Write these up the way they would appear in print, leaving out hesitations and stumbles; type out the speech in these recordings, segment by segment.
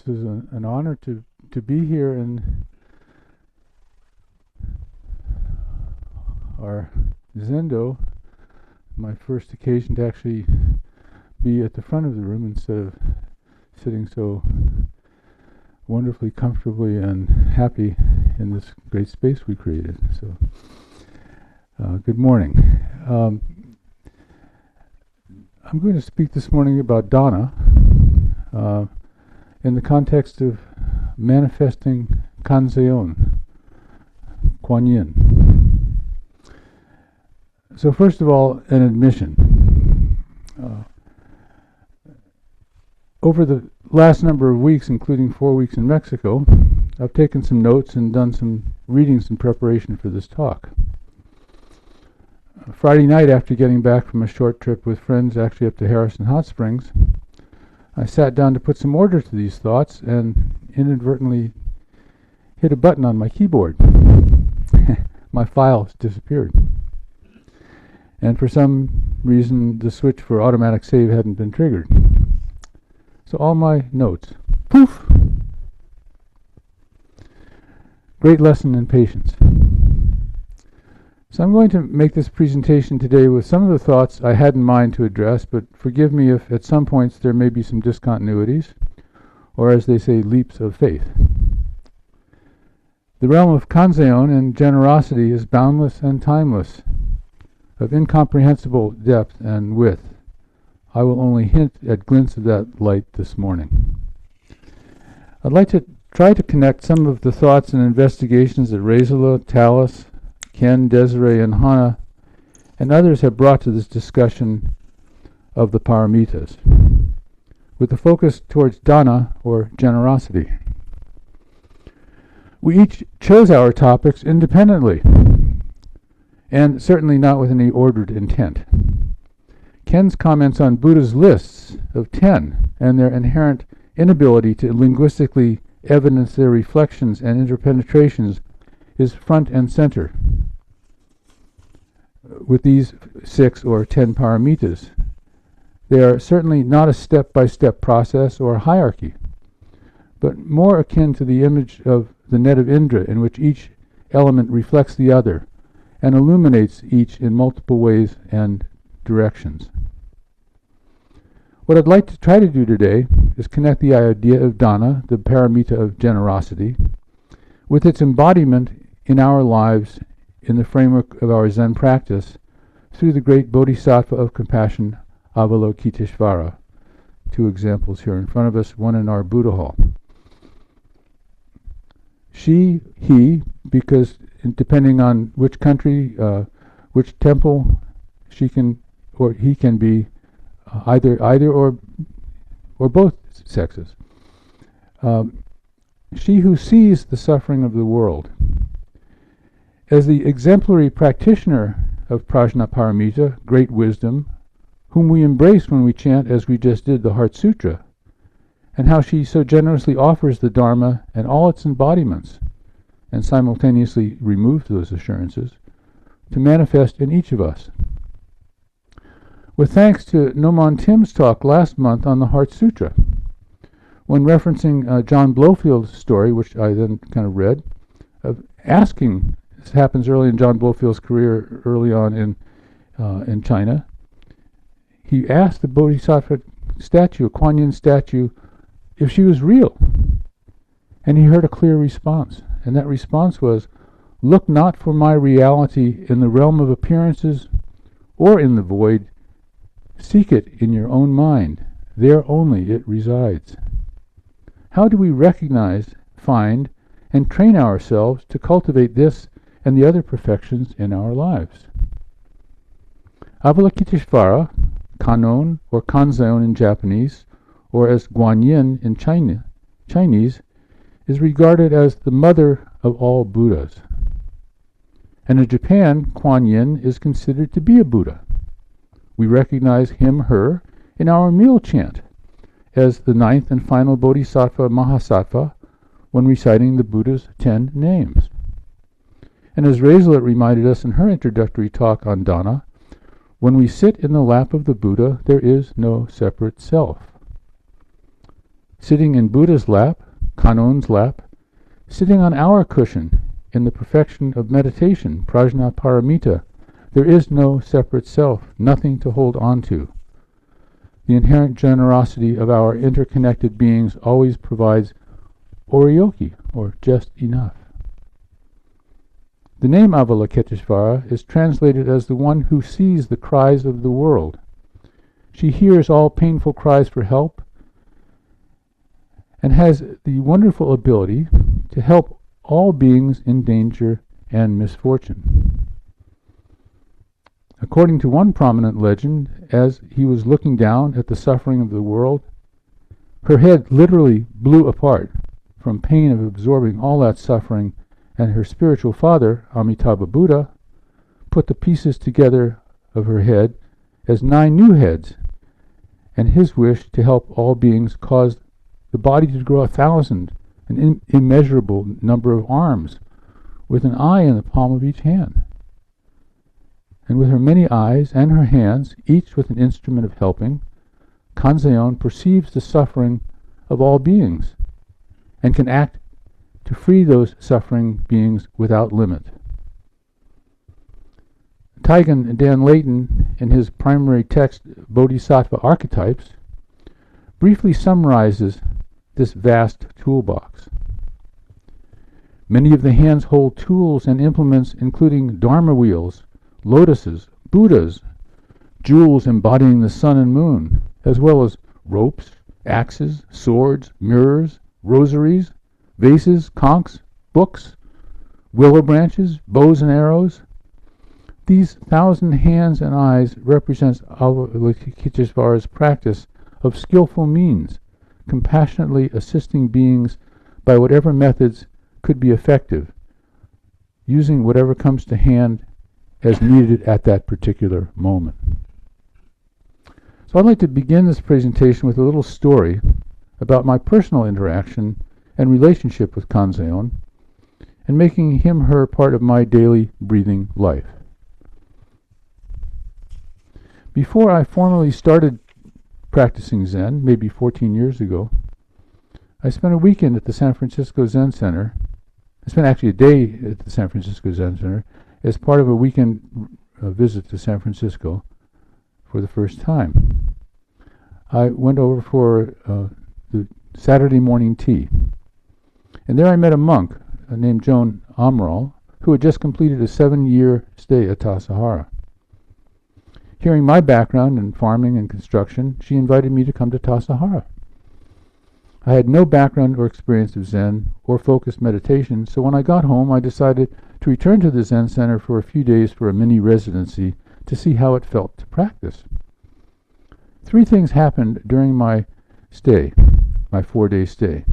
This is an honor to be here in our Zendo, my first occasion to actually be at the front of the room instead of sitting so wonderfully comfortably and happy in this great space we created. So, good morning. I'm going to speak this morning about Dharma in the context of manifesting Kanzeon, Kuan Yin. So first of all, an admission. Over the last number of weeks, including 4 weeks in Mexico, I've taken some notes and done some readings in preparation for this talk. Friday night, after getting back from a short trip with friends actually up to Harrison Hot Springs, I sat down to put some order to these thoughts and inadvertently hit a button on my keyboard. My files disappeared. And for some reason, the switch for automatic save hadn't been triggered. So all my notes, poof! Great lesson in patience. So I'm going to make this presentation today with some of the thoughts I had in mind to address, but forgive me if at some points there may be some discontinuities, or as they say, leaps of faith. The realm of Kanzeon and generosity is boundless and timeless, of incomprehensible depth and width. I will only hint at glints of that light this morning. I'd like to try to connect some of the thoughts and investigations that Rezala, Tallis, Ken, Desiree, and Hannah, and others have brought to this discussion of the paramitas, with the focus towards dana, or generosity. We each chose our topics independently, and certainly not with any ordered intent. Ken's comments on Buddha's lists of 10 and their inherent inability to linguistically evidence their reflections and interpenetrations is front and center with these 6 or 10 paramitas. They are certainly not a step-by-step process or hierarchy, but more akin to the image of the net of Indra, in which each element reflects the other and illuminates each in multiple ways and directions. What I'd like to try to do today is connect the idea of dana, the paramita of generosity, with its embodiment in our lives in the framework of our Zen practice through the great Bodhisattva of compassion, Avalokiteshvara. 2 examples here in front of us, one in our Buddha hall. She, he, because depending on which country, which temple, she can or he can be either or both sexes. She who sees the suffering of the world. As the exemplary practitioner of Prajnaparamita, great wisdom, whom we embrace when we chant, as we just did, the Heart Sutra, and how she so generously offers the Dharma and all its embodiments, and simultaneously removes those assurances, to manifest in each of us. With thanks to Noman Tim's talk last month on the Heart Sutra, when referencing John Blofield's story, which I then kind of read, of asking, this happens early in John Blofield's career, early on in China, he asked the Bodhisattva statue, a Kuan Yin statue, if she was real. And he heard a clear response. And that response was, "Look not for my reality in the realm of appearances or in the void. Seek it in your own mind. There only it resides." How do we recognize, find, and train ourselves to cultivate this and the other perfections in our lives? Avalokiteshvara, Kanon, or Kanzeon in Japanese, or as Guanyin in Chinese, is regarded as the mother of all Buddhas. And in Japan, Kuan Yin is considered to be a Buddha. We recognize him, her, in our meal chant as the 9th and final Bodhisattva Mahasattva when reciting the Buddha's 10 names. And as Rezala reminded us in her introductory talk on dana, when we sit in the lap of the Buddha, there is no separate self. sitting in Buddha's lap, Kanon's lap, sitting on our cushion in the perfection of meditation, prajnaparamita. There is no separate self, nothing to hold on to. The inherent generosity of our interconnected beings always provides oryoki, or just enough. The name Avalokiteshvara is translated as the one who sees the cries of the world. She hears all painful cries for help and has the wonderful ability to help all beings in danger and misfortune. According to one prominent legend, as he was looking down at the suffering of the world, her head literally blew apart from pain of absorbing all that suffering, and her spiritual father, Amitabha Buddha, put the pieces together of her head as 9 new heads, and his wish to help all beings caused the body to grow 1,000, an immeasurable number of arms, with an eye in the palm of each hand. And with her many eyes and her hands, each with an instrument of helping, Kanzeon perceives the suffering of all beings, and can act to free those suffering beings without limit. Taigen Dan Layton, in his primary text, Bodhisattva Archetypes, briefly summarizes this vast toolbox. Many of the hands hold tools and implements including Dharma wheels, lotuses, Buddhas, jewels embodying the sun and moon, as well as ropes, axes, swords, mirrors, rosaries, vases, conchs, books, willow branches, bows and arrows. These 1,000 hands and eyes represents Avalokiteshvara's practice of skillful means, compassionately assisting beings by whatever methods could be effective, using whatever comes to hand as needed at that particular moment. So I'd like to begin this presentation with a little story about my personal interaction and relationship with Kanzeon, and making him/her part of my daily breathing life. Before I formally started practicing Zen, maybe 14 years ago, I spent a weekend at the San Francisco Zen Center. I spent actually a day at the San Francisco Zen Center as part of a weekend visit to San Francisco for the first time. I went over for the Saturday morning tea. And there I met a monk named Joan Amaral, who had just completed a 7-year stay at Tassajara. Hearing my background in farming and construction, she invited me to come to Tassajara. I had no background or experience of Zen or focused meditation, so when I got home I decided to return to the Zen Center for a few days for a mini residency to see how it felt to practice. 3 things happened during my stay, my 4-day stay.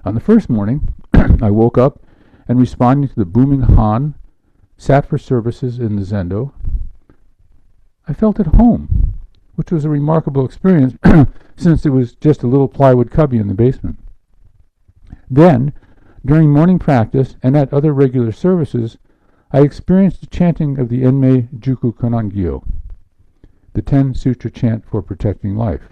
On the first morning, I woke up and, responding to the booming Han, sat for services in the Zendo. I felt at home, which was a remarkable experience since it was just a little plywood cubby in the basement. Then, during morning practice and at other regular services, I experienced the chanting of the Enmei Juku Konangyo, the 10 Sutra chant for protecting life,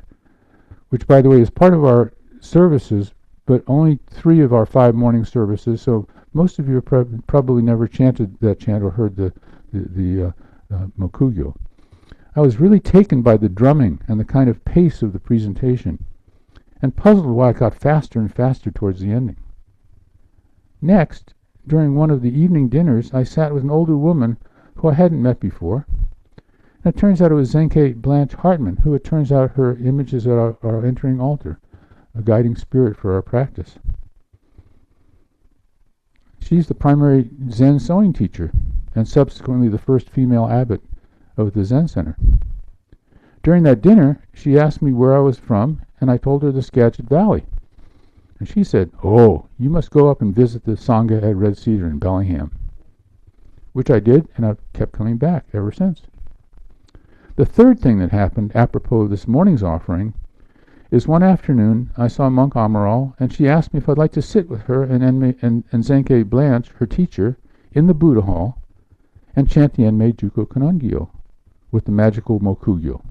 which, by the way, is part of our services, but only 3 of our 5 morning services, so most of you have probably never chanted that chant or heard the Mokugyo. I was really taken by the drumming and the kind of pace of the presentation, and puzzled why it got faster and faster towards the ending. Next, during one of the evening dinners, I sat with an older woman who I hadn't met before. And it turns out it was Zenke Blanche Hartman, who it turns out her image is at our entering altar, a guiding spirit for our practice. She's the primary Zen sewing teacher, and subsequently the first female abbot of the Zen Center. During that dinner, she asked me where I was from, and I told her the Skagit Valley. And she said, "Oh, you must go up and visit the Sangha at Red Cedar in Bellingham," which I did, and I've kept coming back ever since. The third thing that happened apropos of this morning's offering is one afternoon I saw Monk Amaral, and she asked me if I'd like to sit with her and Zenke Blanche, her teacher, in the Buddha Hall and chant the Enmei Juko Kanangyo with the magical Mokugyo,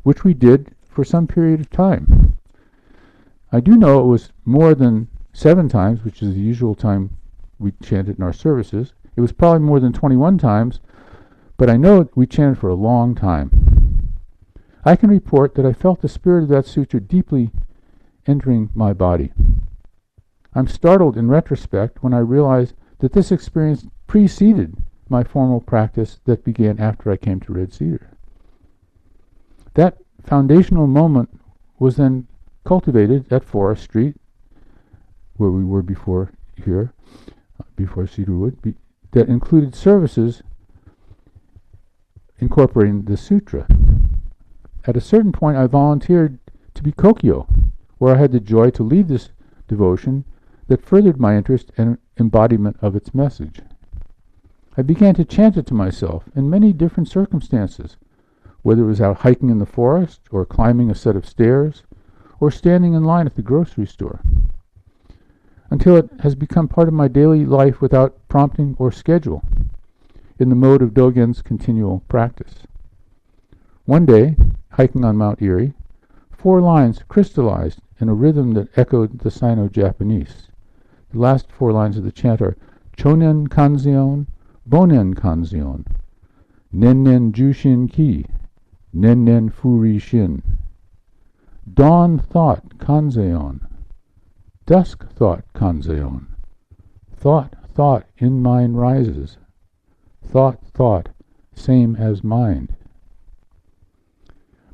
which we did for some period of time. I do know it was more than 7 times, which is the usual time we chanted in our services. It was probably more than 21 times, but I know we chanted for a long time. I can report that I felt the spirit of that sutra deeply entering my body. I'm startled in retrospect when I realize that this experience preceded my formal practice that began after I came to Red Cedar. That foundational moment was then cultivated at Forest Street, where we were before here, before Cedarwood, that included services incorporating the sutra. At a certain point, I volunteered to be Kokyo, where I had the joy to lead this devotion that furthered my interest and embodiment of its message. I began to chant it to myself in many different circumstances, whether it was out hiking in the forest, or climbing a set of stairs, or standing in line at the grocery store, until it has become part of my daily life without prompting or schedule, in the mode of Dogen's continual practice. One day, hiking on Mount Erie, 4 lines crystallized in a rhythm that echoed the Sino-Japanese. The last 4 lines of the chant are Chonen Kanzeon, Bonen Kanzeon, Nennen Jushin Ki, Nennen Furi Shin. Dawn thought Kanzeon, dusk thought Kanzeon, thought in mind rises, thought, same as mind.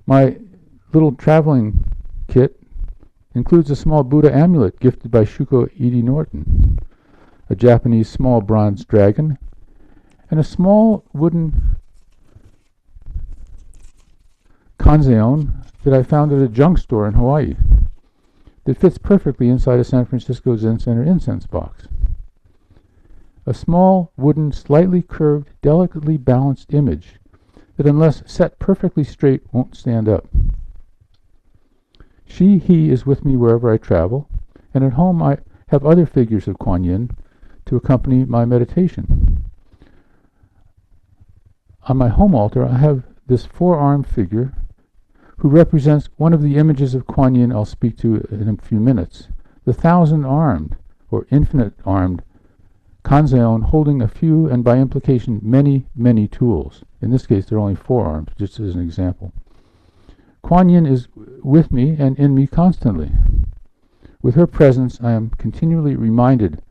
My little traveling kit includes a small Buddha amulet gifted by Shuko Edie Norton, a Japanese small bronze dragon, and a small wooden Kanzeon that I found at a junk store in Hawaii that fits perfectly inside a San Francisco Zen Center incense box. A small, wooden, slightly curved, delicately balanced image that, unless set perfectly straight, won't stand up. He is with me wherever I travel, and at home I have other figures of Kuan Yin to accompany my meditation. On my home altar I have this 4-armed figure who represents one of the images of Kuan Yin I'll speak to in a few minutes, the 1,000-armed, or infinite-armed, Kanzeon holding a few, and by implication many, many tools. In this case, there are only 4 arms, just as an example. Kuan Yin is with me and in me constantly. With her presence, I am continually reminded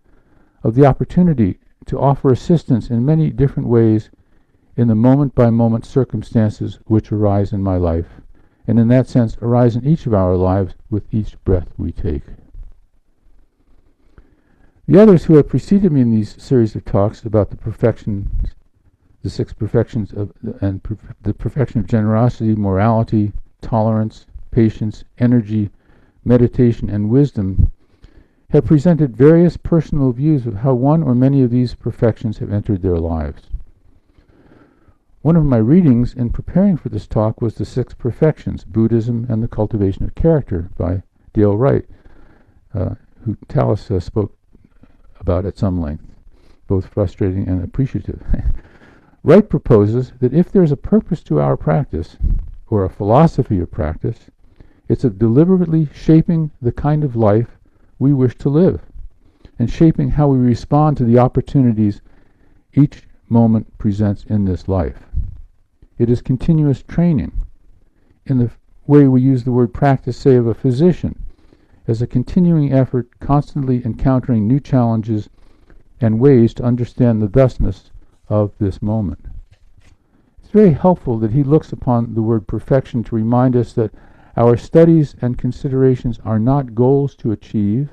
of the opportunity to offer assistance in many different ways in the moment-by-moment circumstances which arise in my life, and in that sense arise in each of our lives with each breath we take. The others who have preceded me in these series of talks about the perfections, the 6 perfections the perfection of generosity, morality, tolerance, patience, energy, meditation, and wisdom, have presented various personal views of how one or many of these perfections have entered their lives. One of my readings in preparing for this talk was The 6 Perfections, Buddhism and the Cultivation of Character by Dale Wright, who Tallis spoke about at some length, both frustrating and appreciative. Wright proposes that if there is a purpose to our practice, or a philosophy of practice, it's of deliberately shaping the kind of life we wish to live, and shaping how we respond to the opportunities each moment presents in this life. It is continuous training, in the way we use the word practice, say, of a physician, as a continuing effort, constantly encountering new challenges and ways to understand the thusness of this moment. It's very helpful that he looks upon the word perfection to remind us that our studies and considerations are not goals to achieve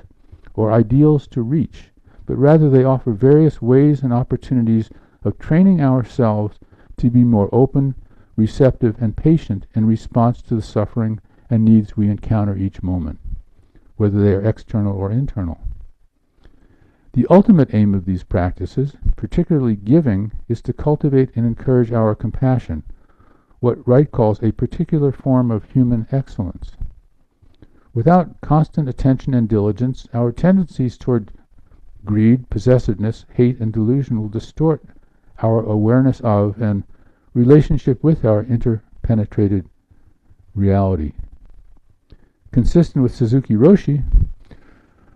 or ideals to reach, but rather they offer various ways and opportunities of training ourselves to be more open, receptive, and patient in response to the suffering and needs we encounter each moment, whether they are external or internal. The ultimate aim of these practices, particularly giving, is to cultivate and encourage our compassion, what Wright calls a particular form of human excellence. Without constant attention and diligence, our tendencies toward greed, possessiveness, hate, and delusion will distort our awareness of and relationship with our interpenetrated reality. Consistent with Suzuki Roshi,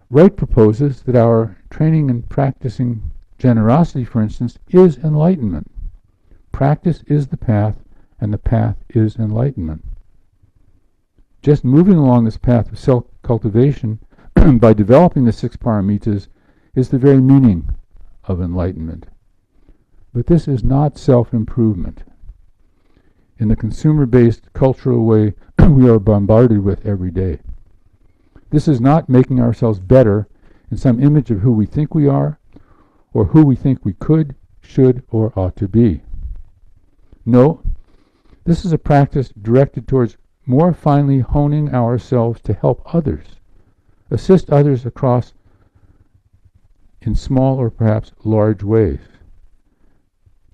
Wright proposes that our training and practicing generosity, for instance, is enlightenment. Practice is the path, and the path is enlightenment. Just moving along this path of self-cultivation by developing the 6 paramitas is the very meaning of enlightenment. But this is not self-improvement. In the consumer-based cultural way we are bombarded with every day. This is not making ourselves better in some image of who we think we are, or who we think we could, should, or ought to be. No, this is a practice directed towards more finely honing ourselves to help others, assist others across in small or perhaps large ways,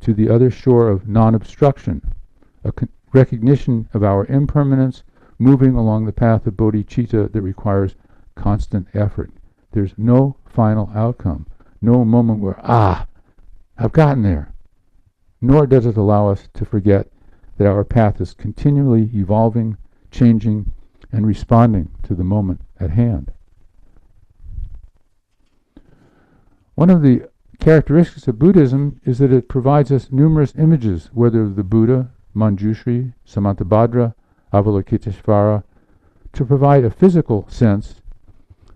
to the other shore of non-obstruction, a recognition of our impermanence, moving along the path of bodhicitta that requires constant effort. There's no final outcome, no moment where, I've gotten there. Nor does it allow us to forget that our path is continually evolving, changing, and responding to the moment at hand. One of the characteristics of Buddhism is that it provides us numerous images, whether of the Buddha, Manjushri, Samantabhadra, Avalokiteshvara, to provide a physical sense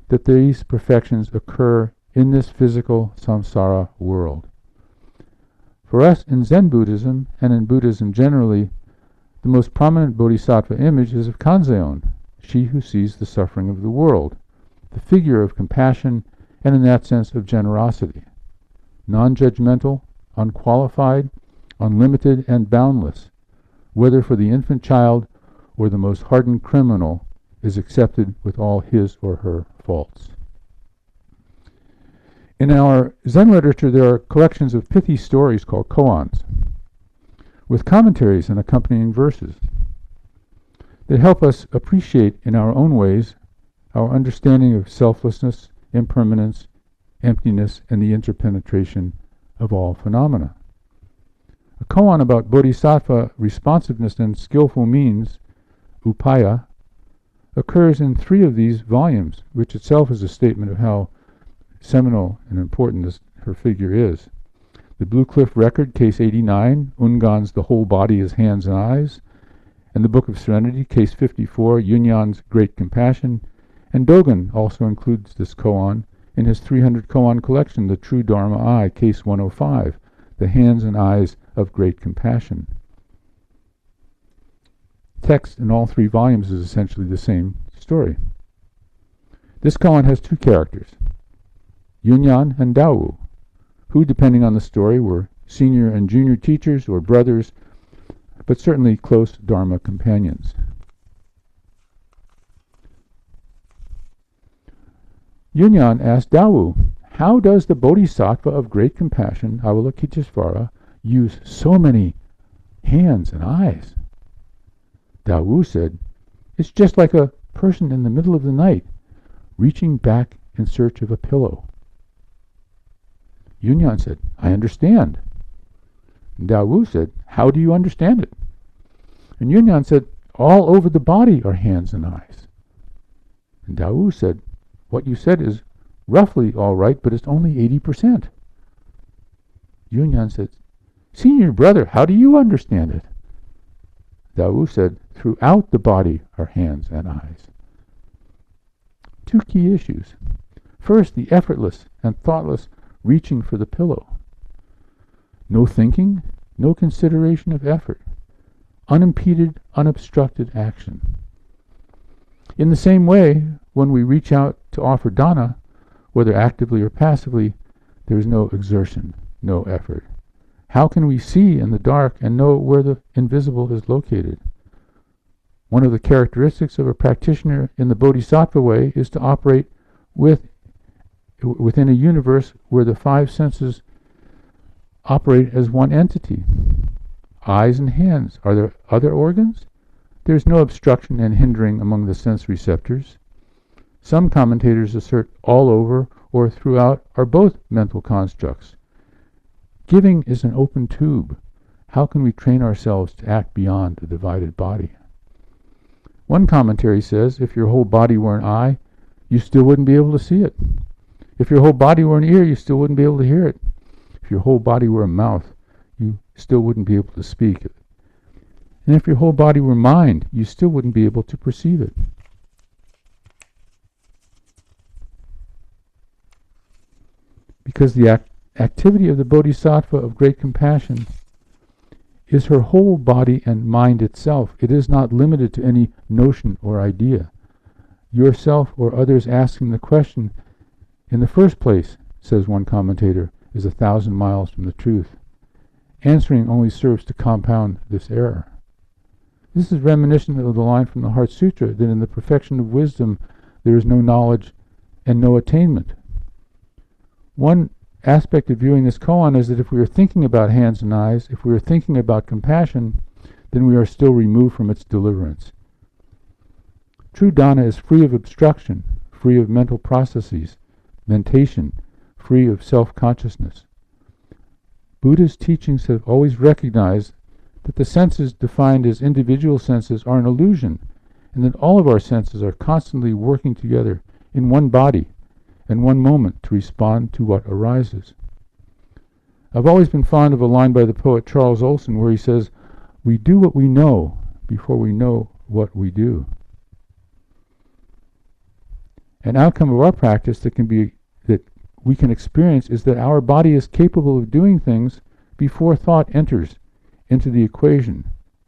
that these perfections occur in this physical samsara world. For us in Zen Buddhism, and in Buddhism generally, the most prominent bodhisattva image is of Kanzeon, she who sees the suffering of the world, the figure of compassion, and in that sense of generosity. Non-judgmental, unqualified, unlimited, and boundless, whether for the infant child or the most hardened criminal, is accepted with all his or her faults. In our Zen literature, there are collections of pithy stories called koans, with commentaries and accompanying verses that help us appreciate in our own ways our understanding of selflessness, impermanence, emptiness, and the interpenetration of all phenomena. A koan about bodhisattva responsiveness and skillful means, upaya, occurs in 3 of these volumes, which itself is a statement of how seminal and important her figure is. The Blue Cliff Record, Case 89, Ungan's The Whole Body is Hands and Eyes, and the Book of Serenity, Case 54, Yunyan's Great Compassion, and Dogen also includes this koan in his 300 koan collection, The True Dharma Eye, Case 105, The Hands and Eyes of Great Compassion. Text in all 3 volumes is essentially the same story. This koan has 2 characters, Yunyan and Dawu, who, depending on the story, were senior and junior teachers or brothers, but certainly close Dharma companions. Yunyan asked Dawu, how does the bodhisattva of great compassion, Avalokiteshvara, use so many hands and eyes? Dawu said, it's just like a person in the middle of the night, reaching back in search of a pillow. Yunyan said, I understand. And Dawu said, how do you understand it? And Yunyan said, all over the body are hands and eyes. And Dawu said, what you said is roughly all right, but it's only 80%. Yunyan said, senior brother, how do you understand it? Dawu said, throughout the body are hands and eyes. 2 key issues. First, the effortless and thoughtless reaching for the pillow. No thinking, no consideration of effort. Unimpeded, unobstructed action. In the same way, when we reach out to offer dana, whether actively or passively, there is no exertion, no effort. How can we see in the dark and know where the invisible is located? One of the characteristics of a practitioner in the bodhisattva way is to operate within a universe where the 5 senses operate as one entity. Eyes and hands. Are there other organs? There is no obstruction and hindering among the sense receptors. Some commentators assert all over or throughout are both mental constructs. Giving is an open tube. How can we train ourselves to act beyond the divided body? One commentary says, if your whole body were an eye, you still wouldn't be able to see it. If your whole body were an ear, you still wouldn't be able to hear it. If your whole body were a mouth, you still wouldn't be able to speak it. And if your whole body were mind, you still wouldn't be able to perceive it. Because the activity of the Bodhisattva of great compassion is her whole body and mind itself. It is not limited to any notion or idea. Yourself or others asking the question, in the first place, says one commentator, is 1,000 miles from the truth. Answering only serves to compound this error. This is reminiscent of the line from the Heart Sutra that in the perfection of wisdom there is no knowledge and no attainment. One aspect of viewing this koan is that if we are thinking about hands and eyes, if we are thinking about compassion, then we are still removed from its deliverance. True dana is free of obstruction, free of mental processes, mentation, free of self-consciousness. Buddha's teachings have always recognized that the senses defined as individual senses are an illusion, and that all of our senses are constantly working together in one body and one moment to respond to what arises. I've always been fond of a line by the poet Charles Olson where he says, "We do what we know before we know what we do." An outcome of our practice that we can experience is that our body is capable of doing things before thought enters into the equation,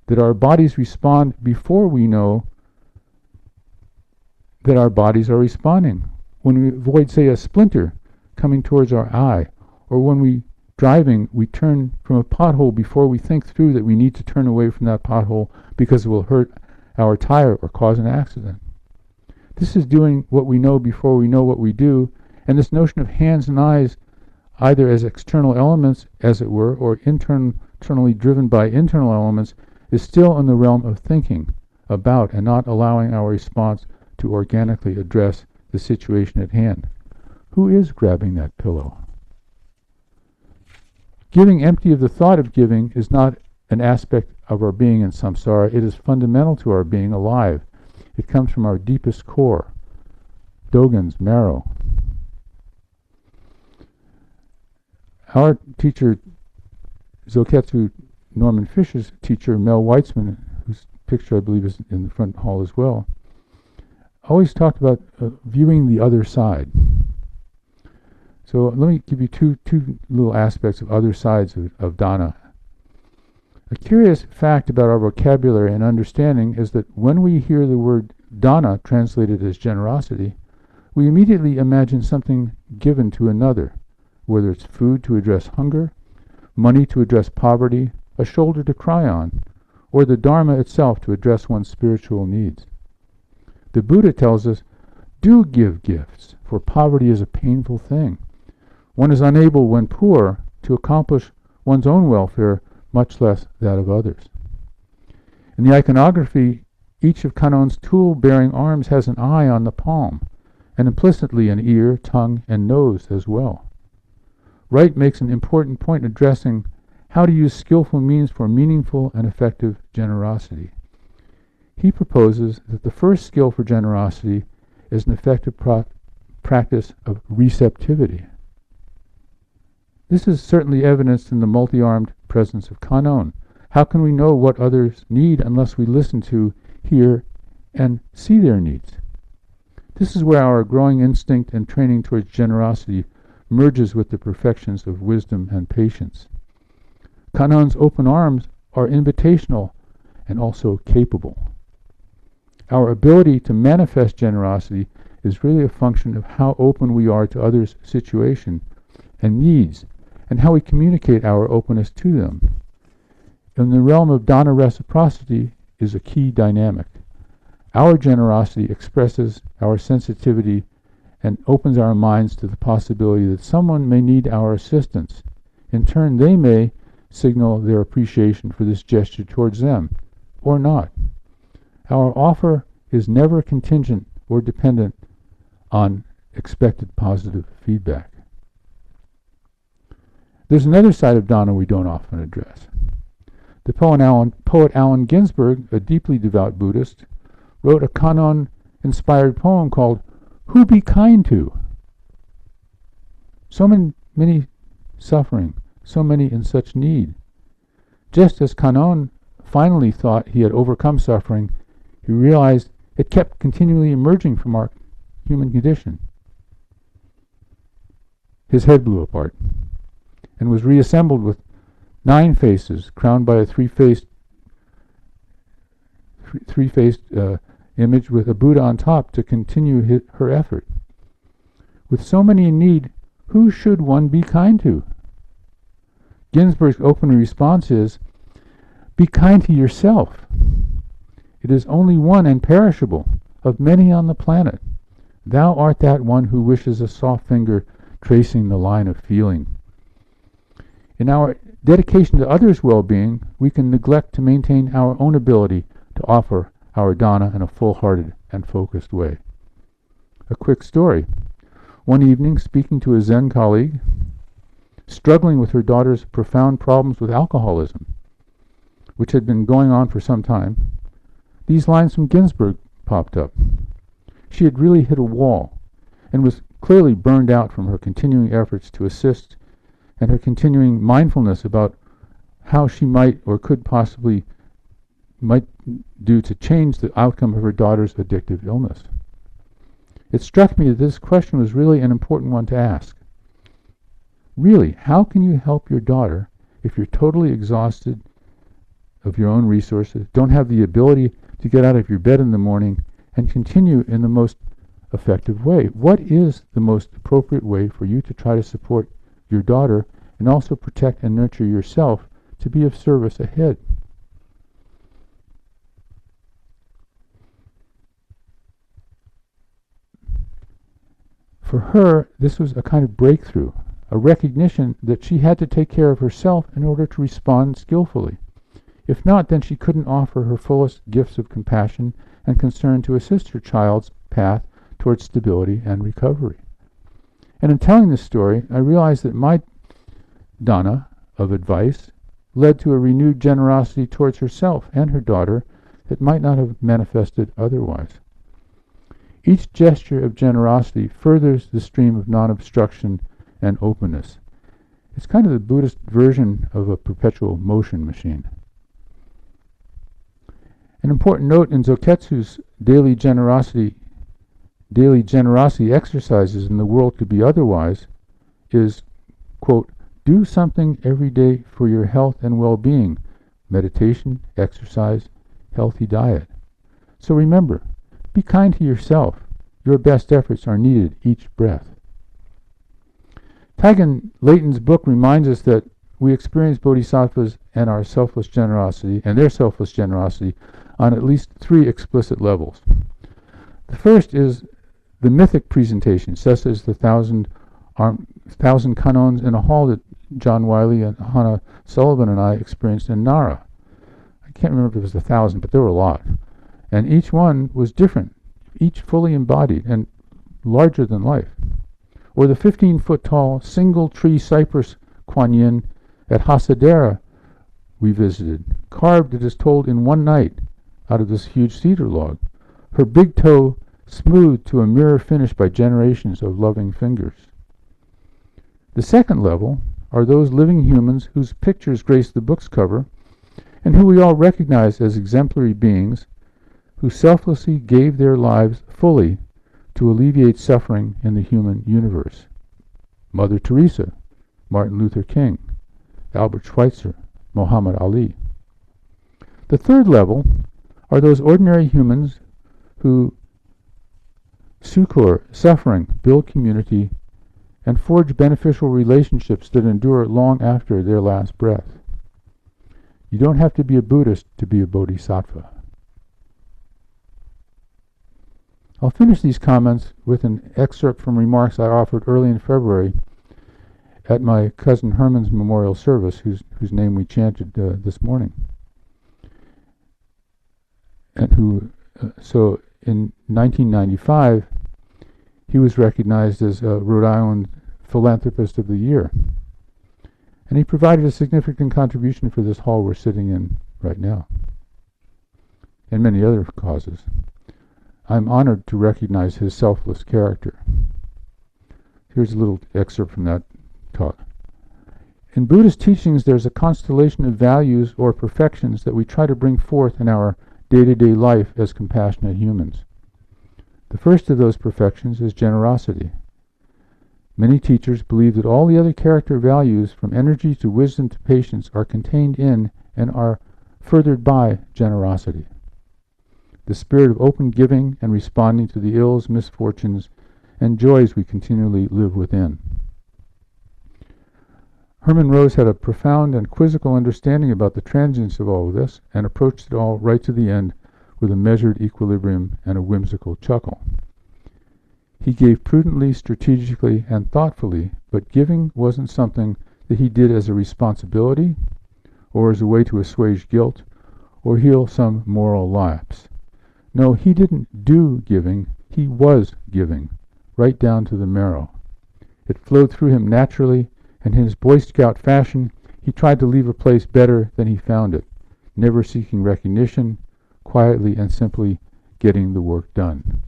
that our bodies respond before we know that our bodies are responding. When we avoid, say, a splinter coming towards our eye, or when we driving, we turn from a pothole before we think through that we need to turn away from that pothole because it will hurt our tire or cause an accident. This is doing what we know before we know what we do, and this notion of hands and eyes, either as external elements, as it were, or internally driven by internal elements, is still in the realm of thinking about and not allowing our response to organically address the situation at hand. Who is grabbing that pillow? Giving empty of the thought of giving is not an aspect of our being in samsara. It is fundamental to our being alive. It comes from our deepest core, Dogen's marrow. Our teacher, Zoketsu Norman Fisher's teacher, Mel Weitzman, whose picture I believe is in the front hall as well, always talked about viewing the other side. So let me give you two little aspects of other sides of dana. A curious fact about our vocabulary and understanding is that when we hear the word dana translated as generosity, we immediately imagine something given to another, whether it's food to address hunger, money to address poverty, a shoulder to cry on, or the Dharma itself to address one's spiritual needs. The Buddha tells us, do give gifts, for poverty is a painful thing. One is unable, when poor, to accomplish one's own welfare, much less that of others. In the iconography, each of Kanon's tool-bearing arms has an eye on the palm, and implicitly an ear, tongue, and nose as well. Wright makes an important point addressing how to use skillful means for meaningful and effective generosity. He proposes that the first skill for generosity is an effective practice of receptivity. This is certainly evidenced in the multi-armed presence of Kanon. How can we know what others need unless we listen to, hear, and see their needs? This is where our growing instinct and training towards generosity merges with the perfections of wisdom and patience. Kanon's open arms are invitational and also capable. Our ability to manifest generosity is really a function of how open we are to others' situation and needs, and how we communicate our openness to them. In the realm of dana reciprocity is a key dynamic. Our generosity expresses our sensitivity and opens our minds to the possibility that someone may need our assistance. In turn, they may signal their appreciation for this gesture towards them, or not. Our offer is never contingent or dependent on expected positive feedback. There's another side of dana we don't often address. The poet Allen Ginsberg, a deeply devout Buddhist, wrote a Kanzeon-inspired poem called Who Be Kind To? So many suffering, so many in such need. Just as Kanzeon finally thought he had overcome suffering, he realized it kept continually emerging from our human condition. His head blew apart and was reassembled with 9 faces, crowned by a three-faced image with a Buddha on top to continue her effort. With so many in need, who should one be kind to? Ginsberg's open response is, be kind to yourself. It is only one and perishable of many on the planet. Thou art that one who wishes a soft finger tracing the line of feeling. In our dedication to others' well-being, we can neglect to maintain our own ability to offer our dana in a full-hearted and focused way. A quick story. One evening, speaking to a Zen colleague, struggling with her daughter's profound problems with alcoholism, which had been going on for some time, these lines from Ginsberg popped up. She had really hit a wall and was clearly burned out from her continuing efforts to assist and her continuing mindfulness about how she might or could possibly do to change the outcome of her daughter's addictive illness. It struck me that this question was really an important one to ask. Really, how can you help your daughter if you're totally exhausted of your own resources, don't have the ability to get out of your bed in the morning and continue in the most effective way? What is the most appropriate way for you to try to support your daughter and also protect and nurture yourself to be of service ahead? For her, this was a kind of breakthrough, a recognition that she had to take care of herself in order to respond skillfully. If not, then she couldn't offer her fullest gifts of compassion and concern to assist her child's path towards stability and recovery. And in telling this story, I realized that my dana of advice led to a renewed generosity towards herself and her daughter that might not have manifested otherwise. Each gesture of generosity furthers the stream of non-obstruction and openness. It's kind of the Buddhist version of a perpetual motion machine. An important note in Zoketsu's daily generosity exercises in the world could be otherwise is, quote, do something every day for your health and well-being, meditation, exercise, healthy diet. So remember, be kind to yourself. Your best efforts are needed each breath. Taigen Leighton's book reminds us that we experience bodhisattvas and their selfless generosity on at least 3 explicit levels. The first is the mythic presentation, such as the 1,000 kanons in a hall that John Wiley and Hannah Sullivan and I experienced in Nara. I can't remember if it was 1,000, but there were a lot. And each one was different, each fully embodied and larger than life. Or the 15-foot-tall single-tree cypress Kuan Yin at Hasadera we visited, carved, it is told, in one night out of this huge cedar log, her big toe smoothed to a mirror finish by generations of loving fingers. The second level are those living humans whose pictures grace the book's cover and who we all recognize as exemplary beings who selflessly gave their lives fully to alleviate suffering in the human universe. Mother Teresa, Martin Luther King, Albert Schweitzer, Muhammad Ali. The third level are those ordinary humans who succor suffering, build community, and forge beneficial relationships that endure long after their last breath. You don't have to be a Buddhist to be a bodhisattva. I'll finish these comments with an excerpt from remarks I offered early in February at my cousin Herman's memorial service, whose name we chanted this morning. And so in 1995, he was recognized as Rhode Island Philanthropist of the Year. And he provided a significant contribution for this hall we're sitting in right now, and many other causes. I'm honored to recognize his selfless character. Here's a little excerpt from that talk. In Buddhist teachings, there's a constellation of values or perfections that we try to bring forth in our day-to-day life as compassionate humans. The first of those perfections is generosity. Many teachers believe that all the other character values, from energy to wisdom to patience, are contained in and are furthered by generosity. The spirit of open giving and responding to the ills, misfortunes, and joys we continually live within. Herman Rose had a profound and quizzical understanding about the transience of all of this, and approached it all right to the end with a measured equilibrium and a whimsical chuckle. He gave prudently, strategically, and thoughtfully, but giving wasn't something that he did as a responsibility, or as a way to assuage guilt, or heal some moral lapse. No, he didn't do giving, he was giving, right down to the marrow. It flowed through him naturally, and in his Boy Scout fashion, he tried to leave a place better than he found it, never seeking recognition, quietly and simply getting the work done.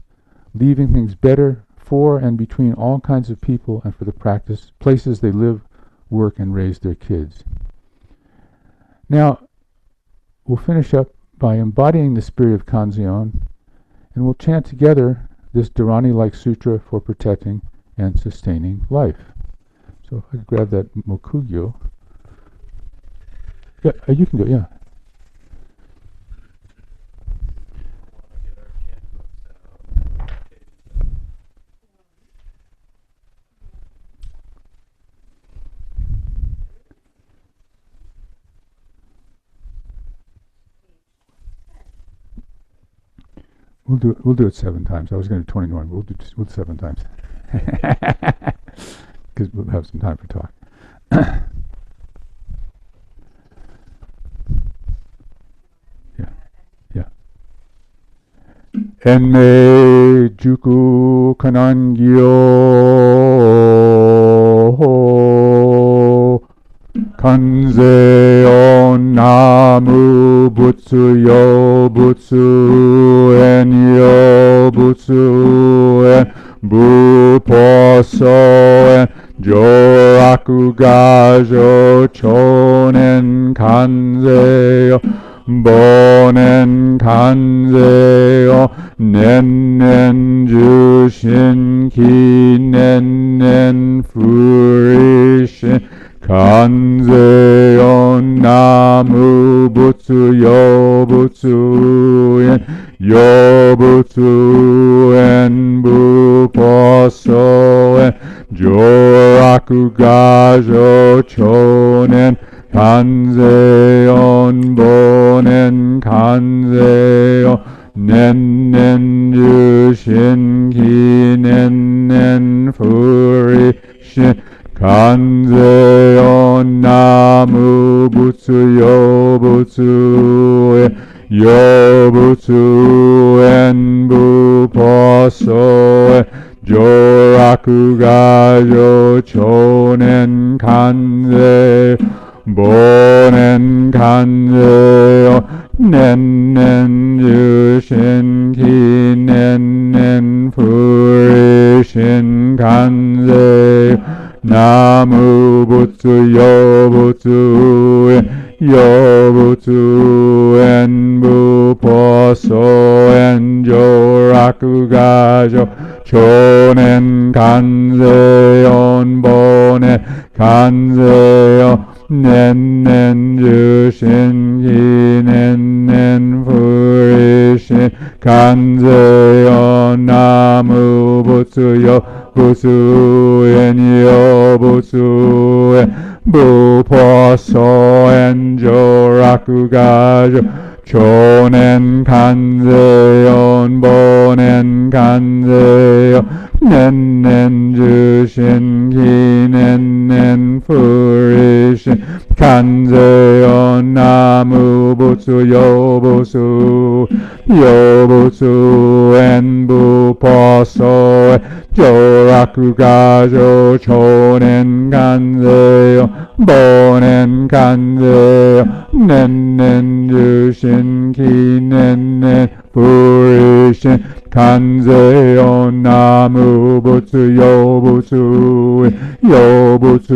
Leaving things better for and between all kinds of people and for the places they live, work, and raise their kids. Now, we'll finish up by embodying the spirit of Kanzeon, and we'll chant together this Dharani-like sutra for protecting and sustaining life. So if I could grab that Mokugyo. Yeah, you can go, yeah. We'll do it 7 times. I was going to do 21. We'll do 7 times. Because we'll have some time for talk. Yeah. Enmei juku kanangyo Kanzeon namu butsu yo butsu en yo butsu en buposo en joraku gajo chonen kanzeyo bonen kanzeyo nennen jushin ki nennen furishin Kanzeon namu butsu yo butsu en yo butsu en buposo en joraku gajo chonen Kanzeon bonen kanzeyo nennen jushin ki nennen furishin Kanzeon namu butsu yo butsu en yo butsu en buposo en joraku gajo chonen kanze bonen kanzeyo nennen jushin ki nennen furishin kanzeyo namu butsu yo butsu en yo butsu en buposo en joraku gajo chonen kanzeyon bonen kanzeyo nennen jushin ki nennen furishin kanzeyon namu butsu yo butsu en yo butsu en buposo en joraku gajo chonen kanzeyon bonen kanzeyo nennen jushin ki nennen furishin kanzeyon namu butsu yo butsu en buposo joraku gajo chonen kanzeyo bonen kanzeyo nennen jushin ki nennen furishin Kanzeon namu butsu yobutsu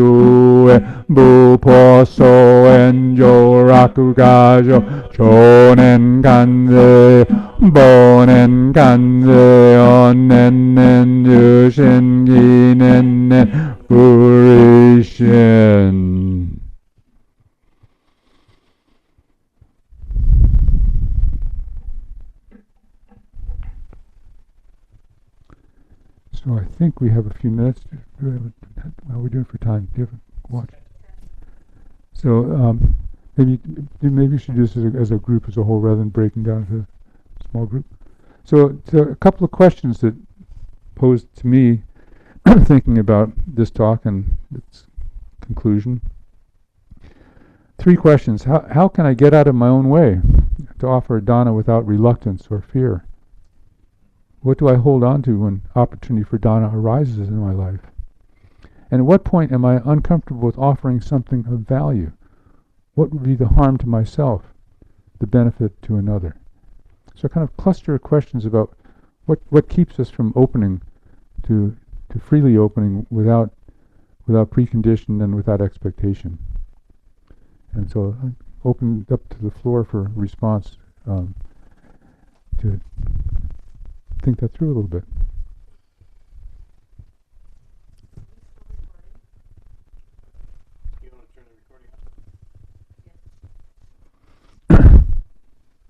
buposo enjo rakugajo chonen kanze bonen kanze onen jushin ginen furishin. So I think we have a few minutes. How are we doing for time? Do you have a watch? So maybe you should do this as a group as a whole rather than breaking down to a small group. So a couple of questions that posed to me thinking about this talk and its conclusion. 3 questions. How can I get out of my own way to offer dana without reluctance or fear? What do I hold on to when opportunity for dana arises in my life? And at what point am I uncomfortable with offering something of value? What would be the harm to myself, the benefit to another? So a kind of cluster of questions about what keeps us from opening to freely opening without precondition and without expectation. And so I open it up to the floor for response, to think that through a little bit.